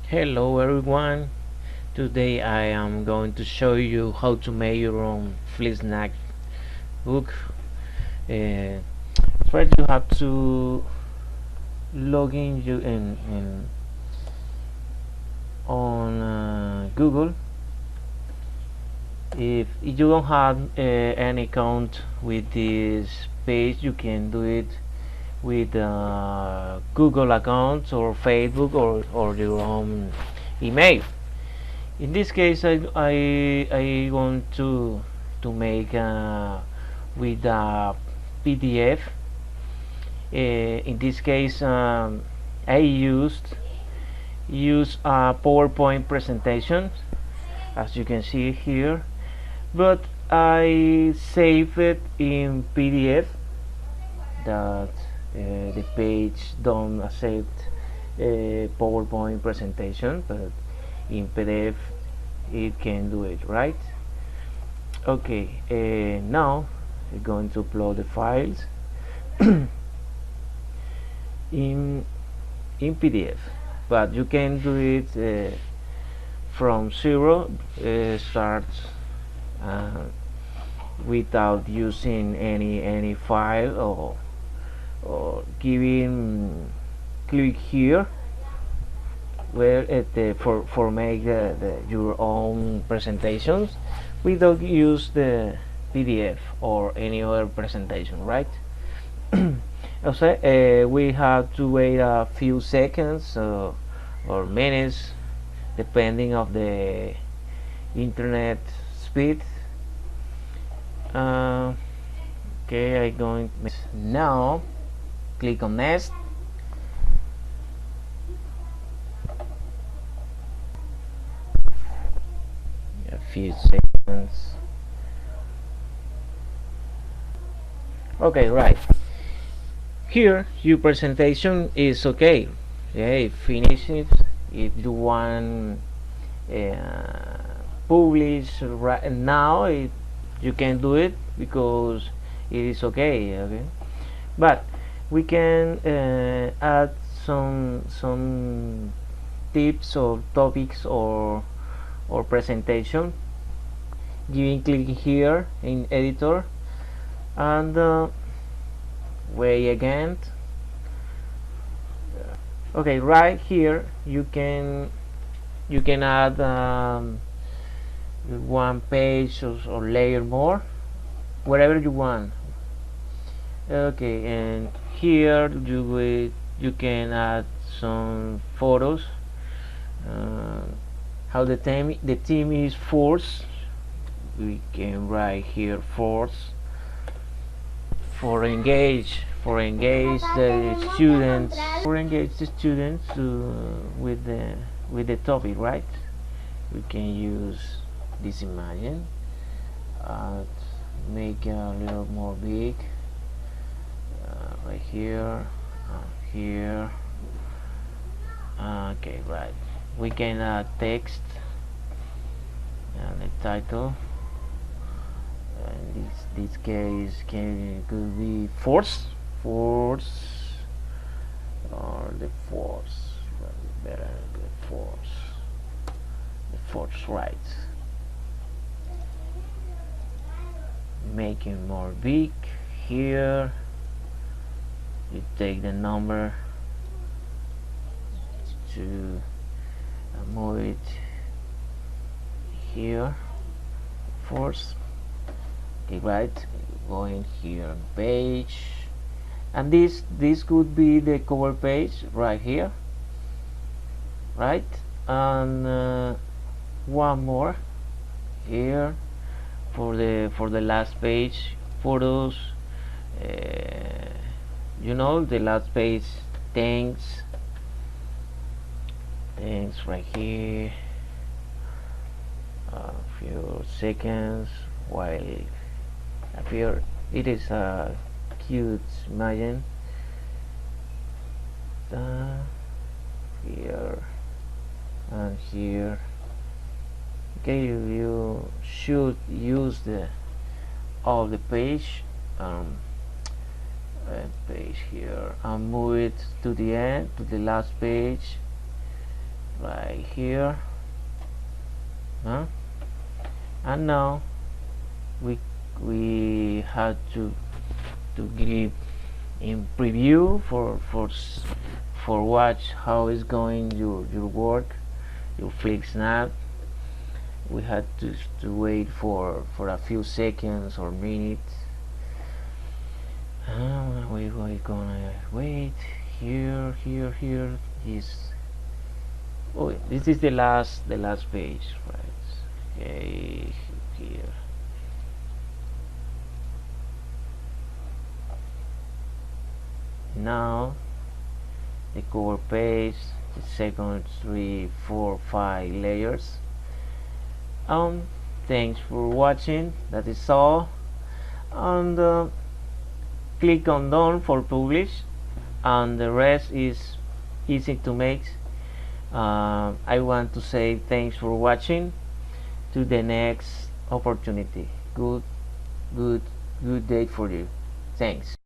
Hello everyone. Today I am going to show you how to make your own flipsnack book. Uh, First you have to log in you in on Google. If you don't have any account with this page, you can do it with Google account or Facebook or your own email. In this case, I want to make with a PDF. In this case, I use a PowerPoint presentation, as you can see here, but I save it in PDF. That the page don't accept PowerPoint presentation, but in PDF it can do it, right? Okay, now we're going to upload the files in PDF, but you can do it from zero, start uh, without using any file or giving click here where for make your own presentations without use the PDF or any other presentation, right? Also, we have to wait a few seconds or minutes depending of the internet speed. Okay, I'm going now. Click on next. A few seconds. Okay, right here your presentation is okay. Yeah, finish it. If you want publish right now, you can do it because it is okay. Okay, but we can add some tips or topics or presentation. Giving click here in editor and wait again. Okay, right here you can add one page or layer more, whatever you want. Okay, and here you can add some photos. How the team is force. We can write here force for engage the students with the topic, right? We can use this imagine, make it a little more big, right here, here. Okay, right. We can add text and the title. In this case could be force or the force, better the force, right. Making more big here. You take the number to move it here, force. Okay, right, going here on page, and this could be the cover page right here, right? And one more here for the last page, photos. You know, the last page, thanks right here. A few seconds while appear. It is a cute imagine. Here and here. Okay, you should use all the page page here and move it to the end, to the last page right here, and now we had to give in preview for watch how is going your work, your flipsnack. We had to wait for a few seconds or minutes. We're gonna wait here. Is oh, this is the last page, right? Okay, here. Now the cover page, the second 3, 4, 5 layers. Thanks for watching. That is all. And click on done for publish, and the rest is easy to make. I want to say thanks for watching. To the next opportunity. Good day for you. Thanks.